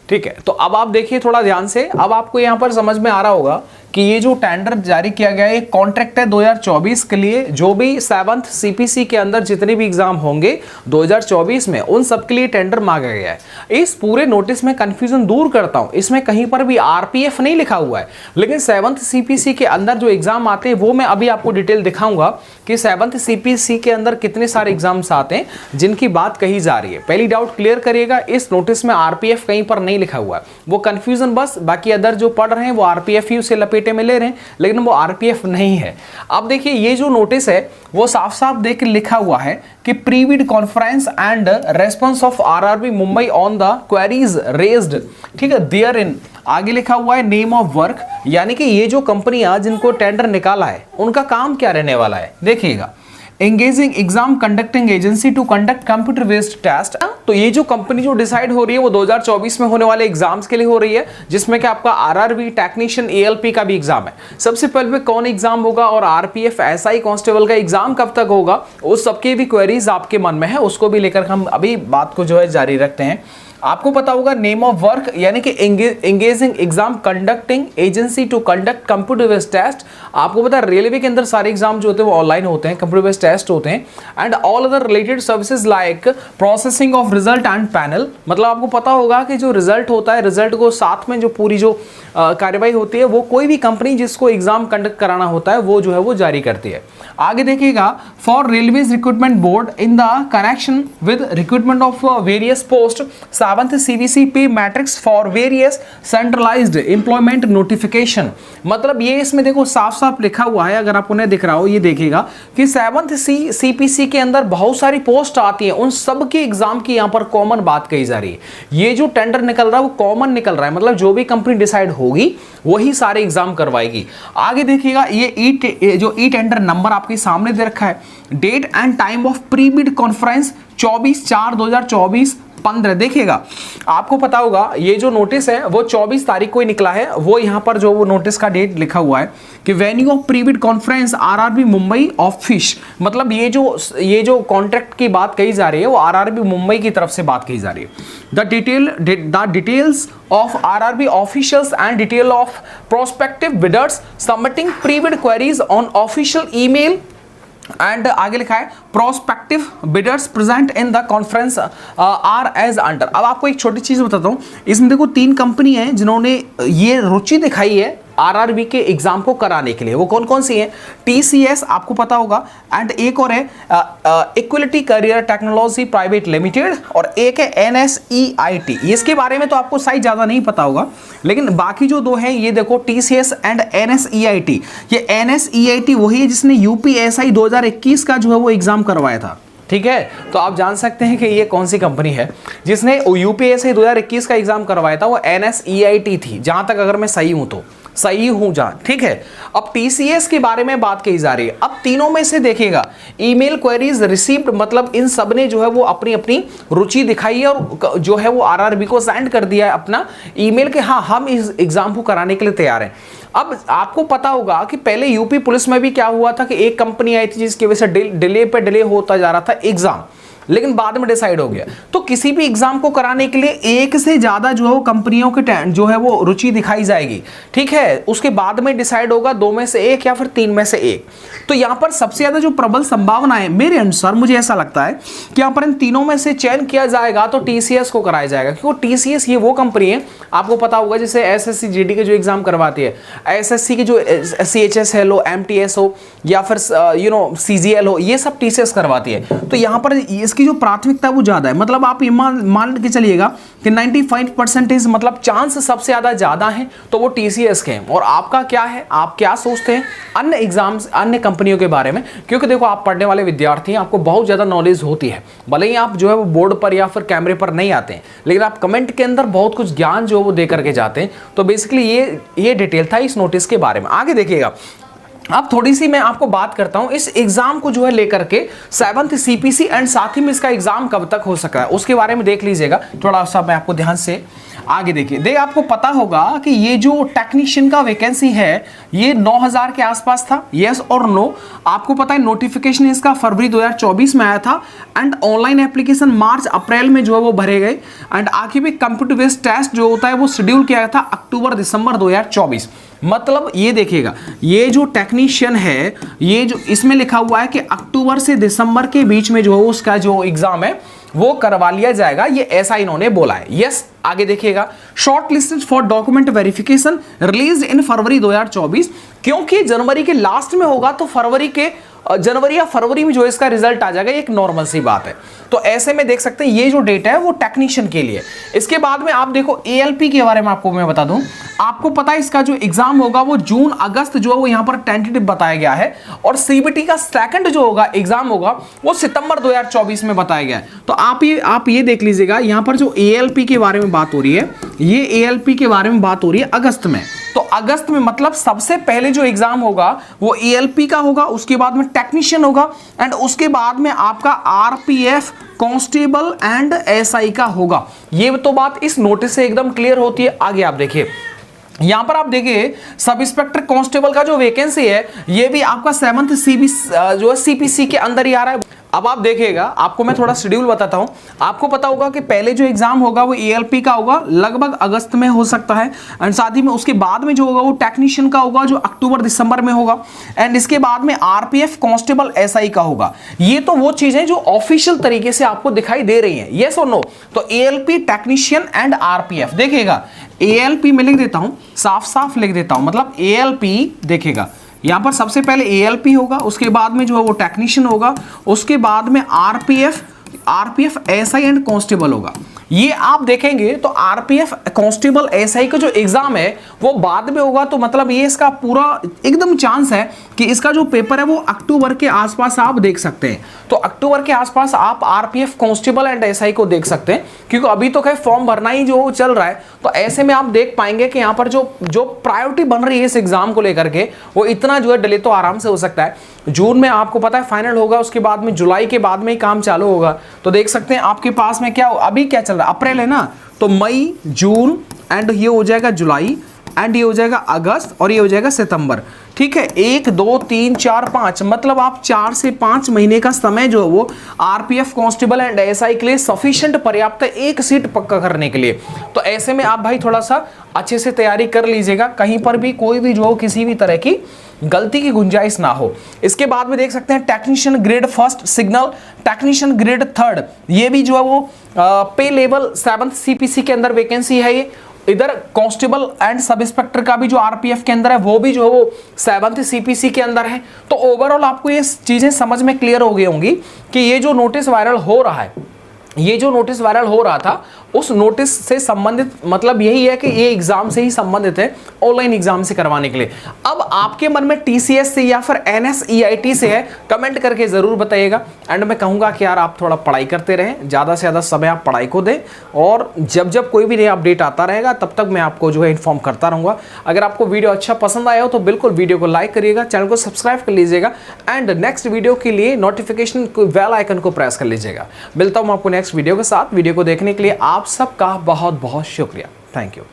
ठीक है, तो अब आप देखिए थोड़ा ध्यान से, अब आपको यहां पर समझ में आ रहा होगा कि ये जो टेंडर जारी किया गया है, कॉन्ट्रैक्ट है 2024 के लिए, जो भी 7th सीपीसी के अंदर जितने भी एग्जाम होंगे 2024 में, उन सब के लिए टेंडर मांगा गया है। इस पूरे नोटिस में कंफ्यूजन दूर करता हूं, इसमें कहीं पर भी आरपीएफ नहीं लिखा हुआ है, लेकिन 7th सीपीसी के अंदर जो एग्जाम आते हैं वो मैं अभी आपको डिटेल दिखाऊंगा कि 7th सीपीसी के अंदर कितने सारे एग्जाम्स आते हैं जिनकी बात कही जा रही है। पहली डाउट क्लियर करिएगा, इस नोटिस में आरपीएफ कहीं पर नहीं लिखा हुआ है, वो कंफ्यूजन बस, बाकी अदर जो पढ़ रहे हैं वो आरपीएफ ही उसे लपेटे में ले रहे हैं, लेकिन वो आरपीएफ नहीं है। अब देखिए ये जो नोटिस है वो साफ साफ देख के लिखा हुआ है कि pre bid conference and response of RRB Mumbai on the queries raised, ठीक है, देयर इन, आगे लिखा हुआ है नेम ऑफ वर्क, यानी कि ये जो कंपनियां जिनको टेंडर निकाला है उनका काम क्या रहने वाला है, देखिएगा, engaging exam conducting agency to conduct computer based test. तो ये जो कंपनी जो डिसाइड हो रही है वो 2024 में होने वाले एग्जाम्स के लिए हो रही है, जिसमें कि आपका आरआरबी टेक्नीशियन एएलपी का भी एग्जाम है। सबसे पहले कौन एग्जाम होगा और आरपीएफ एसआई कांस्टेबल का एग्जाम कब तक होगा, उस सबके भी क्वेरीज आपके मन में है, उसको भी लेकर हम अभी बात को जो है जारी रखते हैं। आपको पता होगा नेम ऑफ वर्क, यानी कि engaging exam conducting agency to conduct computer based test. आपको पता है रेलवे के अंदर सारे एग्जाम जो होते हैं वो ऑनलाइन होते हैं, कंप्यूटर बेस्ड टेस्ट होते हैं। And all other related services like processing of result and panel, मतलब आपको पता होगा कि जो रिजल्ट होता है, रिजल्ट को साथ में जो पूरी जो कार्यवाही होती है वो कोई भी कंपनी जिसको एग्जाम कंडक्ट कराना होता है वो जो है वो जारी करती है। आगे देखिएगा, for railways recruitment board in the connection with recruitment of various post 7th CPC pay matrix for various centralised employment notification. मतलब ये इसमें देखो साफ साफ लिखा हुआ है, अगर आपको नहीं दिख रहा हो ये देखिएगा कि 7th सीपीसी के अंदर बहुत सारी पोस्ट आती हैं, उन सब के एग्जाम की यहाँ पर कॉमन बात कही जा रही है। ये जो टेंडर निकल रहा है वो कॉमन निकल रहा है, मतलब जो भी कंपनी डिसाइड होगी वही सारे एग्जाम करवाएगी। आगे देखिएगा, ये जो ई टेंडर नंबर आपके सामने दे रखा है, date and time of pre bid conference 24/4/2024 15। देखिएगा आपको पता होगा ये जो नोटिस है वो 24 तारीख को ही निकला है, वो यहाँ पर जो वो नोटिस का डेट लिखा हुआ है कि venue of pre-bid conference RRB Mumbai office, मतलब ये जो कॉन्ट्रैक्ट की बात कही जा रही है वो आरआरबी मुंबई की तरफ से बात कही जा रही है। The details of RRB officials and detail of prospective bidders submitting pre-bid queries on official email and आगे लिखा है prospective bidders present in the conference are as under. अब आपको एक छोटी चीज बताता हूं, इसमें देखो 3 कंपनी है जिन्होंने ये रुचि दिखाई है आरआरबी के एग्जाम को कराने के लिए। वो कौन कौन सी है? टीसीएस आपको पता होगा, एंड एक और है equality career technology private limited, और एक है एनएसईआईटी। इसके बारे में तो आपको शायद ज्यादा नहीं पता होगा, लेकिन बाकी जो 2 हैं ये देखो टीसीएस एंड एनएसईआईटी। ये एनएसईआईटी वही है जिसने यूपीएसआई 2021 का जो है वो एग्जाम करवाया था, ठीक है। तो आप जान सकते हैं कि ये कौन सी कंपनी है जिसने यूपीएससी 2021 का एग्जाम करवाया था, वो एनएसईआईटी थी, जहां तक अगर मैं सही हूं तो सही हूं जहां, ठीक है। अब टीसीएस के बारे में बात कही जा रही है। अब तीनों में से देखिएगा ईमेल क्वेरीज रिसीव्ड, मतलब इन सब ने जो है वो अपनी अपनी रुचि दिखाई है और जो है वो आरआरबी को सेंड कर दिया है अपना ईमेल के हाँ हम इस एग्जाम को कराने के लिए तैयार हैं। अब आपको पता होगा कि पहले यूपी पुलिस में भी क्या हुआ था कि एक कंपनी आई थी जिसकी वजह से डिले पे डिले होता जा रहा था एग्जाम, लेकिन बाद में डिसाइड हो गया। तो किसी भी एग्जाम को कराने के लिए एक से ज्यादा जो है वो कंपनियों के जो है वो रुचि दिखाई जाएगी, ठीक है। उसके बाद में डिसाइड होगा 2 में से 1 या फिर 3 में से 1। तो यहां पर सबसे ज्यादा जो प्रबल संभावना है मेरे अनुसार, मुझे ऐसा लगता है कि यहां पर इन तीनों में से चयन किया जाएगा तो टीसीएस को कराया जाएगा, क्योंकि टीसीएस ये वो कंपनी है आपको पता होगा जैसे एसएससी जीडी के जो एग्जाम करवाती है, एसएससी के जो सीएचएसएल हो, एमटीएस हो या फिर सीजीएल हो, ये सब टीसीएस करवाती है। तो यहां पर की जो प्राथमिकता वो ज्यादा है, मतलब आप मान के चलिएगा कि 95% मतलब चांस सबसे ज्यादा है तो वो टीसीएस के हैं। और आपका क्या है, आप क्या सोचते हैं अन्य एग्जाम्स अन्य कंपनियों के बारे में? क्योंकि देखो आप पढ़ने वाले विद्यार्थी हैं, आपको बहुत ज्यादा नॉलेज होती है, भले ही आप जो है वो बोर्ड पर या फिर कैमरे पर नहीं आते हैं, लेकिन आप कमेंट के अंदर बहुत कुछ ज्ञान जो वो दे करके जाते हैं। तो बेसिकली ये डिटेल था इस नोटिस के बारे में। आगे देखिएगा, अब थोड़ी सी मैं आपको बात करता हूं इस एग्जाम को जो है लेकर के 7th सीपीसी एंड साथ ही में इसका एग्जाम कब तक हो सकता है उसके बारे में देख लीजिएगा थोड़ा सा। मैं आपको ध्यान से आगे देखिए आपको पता होगा कि ये जो टेक्नीशियन का वैकेंसी है ये 9000 के आसपास था, यस और नो। आपको पता है नोटिफिकेशन इसका फरवरी 2024 में आया था एंड ऑनलाइन एप्लीकेशन मार्च अप्रैल में जो है वो भरे गए एंड आखिर में कंप्यूटर बेस्ड टेस्ट जो होता है वो शेड्यूल किया गया था अक्टूबर दिसंबर 2024। मतलब ये देखिएगा ये जो टेक्नीशियन है ये जो इसमें लिखा हुआ है कि अक्टूबर से दिसंबर के बीच में जो है उसका जो एग्जाम है वो करवा लिया जाएगा, ये ऐसा इन्होंने बोला है। यस आगे देखिएगा shortlisted for document verification release in February 2024, क्योंकि जनवरी के लास्ट में होगा तो जनवरी या फरवरी में जो इसका रिजल्ट आ जाएगा, एक नॉर्मल सी बात है। तो ऐसे में देख सकते हैं ये जो डेट है वो टेक्नीशियन के लिए। इसके बाद में आप देखो एएलपी के बारे में आपको मैं बता दूं, आपको पता है इसका जो एग्जाम होगा वो जून अगस्त जो है वो यहां पर टेंटेटिव बताया गया है और सीबीटी का सेकंड जो होगा एग्जाम होगा वो सितंबर 2024 में बताया गया है। तो आप ये देख लीजिएगा यहां पर जो एएलपी के बारे में बात हो रही है, ये एएलपी के बारे में बात हो रही है अगस्त में। तो अगस्त में मतलब सबसे पहले जो एग्जाम होगा वो एएलपी का होगा, उसके बाद में टेक्नीशियन होगा एंड उसके बाद में आपका आरपीएफ कांस्टेबल एंड एसआई का होगा। ये तो बात इस नोटिस से एकदम क्लियर होती है। आगे आप देखिए यहां पर आप देखिए सब इंस्पेक्टर कांस्टेबल का जो वैकेंसी है ये भी आपका 7th जो है सीपीसी के अंदर ही आ रहा है। अब आप देखिएगा आपको मैं थोड़ा शेड्यूल बताता हूं। आपको पता होगा कि पहले जो एग्जाम होगा वो एएलपी का होगा, लगभग अगस्त में हो सकता है एंड साथ ही में उसके बाद में जो होगा वो टेक्नीशियन का होगा जो अक्टूबर दिसंबर में होगा एंड इसके बाद में आरपीएफ कांस्टेबल एसआई का होगा। ये तो वो चीजें जो ऑफिशियल तरीके से आपको दिखाई दे रही हैं, यस और नो। तो एएलपी टेक्नीशियन एंड आरपीएफ देखिएगा एएलपी में लिख देता हूं, साफ साफ लिख देता हूं, मतलब एएलपी देखिएगा यहां पर सबसे पहले एएलपी होगा, उसके बाद में जो है वो टेक्नीशियन होगा, उसके बाद में आरपीएफ एसआई एंड कांस्टेबल होगा। ये आप देखेंगे तो आरपीएफ कांस्टेबल एसआई का जो एग्जाम है वो बाद में होगा। तो मतलब ये इसका पूरा एकदम चांस है कि इसका जो पेपर है वो अक्टूबर के आसपास आप देख सकते हैं। तो अक्टूबर के आसपास आप आरपीएफ कांस्टेबल एंड एसआई को देख सकते हैं, क्योंकि अभी तो खैर फॉर्म भरना ही जो चल रहा है। तो ऐसे में आप देख पाएंगे कि यहाँ पर जो प्रायोरिटी बन रही है इस एग्जाम को लेकर के वो इतना जो है डिले तो आराम से हो सकता है। जून में आपको पता है फाइनल होगा, उसके बाद में जुलाई के बाद में ही काम चालू होगा। तो देख सकते हैं आपके पास में क्या अभी क्या चल रहा है, अप्रैल है ना, तो मई जून एंड ये हो जाएगा जुलाई एंड ये हो जाएगा अगस्त और ये हो जाएगा सितंबर। ठीक है 1 2 3 4 5 मतलब आप 4 से 5 महीने का समय जो है वो आरपीएफ कांस्टेबल एंड एसआई के लिए सफिशिएंट पर्याप्त है एक सीट पक्का करने के लिए। तो ऐसे में आप भाई थोड़ा सा अच्छे से तैयारी कर लीजिएगा, कहीं पर भी कोई भी जो हो किसी भी तरह की गलती की गुंजाइश ना हो। इसके बाद में देख सकते हैं technician grade 1 signal, technician grade 3 ये भी जो है वो पे लेवल 7th सीपीसी के अंदर वैकेंसी है। ये इधर कांस्टेबल एंड सब इंस्पेक्टर का भी जो आरपीएफ के अंदर है वो भी जो है वो 7th सीपीसी के अंदर है। तो ओवरऑल आपको ये चीजें समझ में क्लियर हो गई होंगी कि ये जो नोटिस वायरल हो रहा है, ये जो नोटिस वायरल हो रहा था उस नोटिस से संबंधित मतलब यही है कि ये एग्जाम से ही संबंधित है, ऑनलाइन एग्जाम से करवाने के लिए। अब आपके मन में टीसीएस से या फिर एनएसईआईटी से है, कमेंट करके जरूर बताइएगा। एंड मैं कहूंगा कि यार आप थोड़ा पढ़ाई करते रहें, ज़्यादा से ज़्यादा समय आप पढ़ाई को दें और जब जब कोई भी नया अपडेट आता रहेगा तब तक मैं आपको जो है इन्फॉर्म करता रहूँगा। अगर आपको वीडियो अच्छा पसंद आया हो तो बिल्कुल वीडियो को लाइक करिएगा, चैनल को सब्सक्राइब कर लीजिएगा एंड नेक्स्ट वीडियो के लिए नोटिफिकेशन बेल आइकन को प्रेस कर लीजिएगा। मिलता हूँ आपको नेक्स्ट वीडियो के साथ। वीडियो को देखने के लिए आप सबका बहुत बहुत शुक्रिया। Thank you.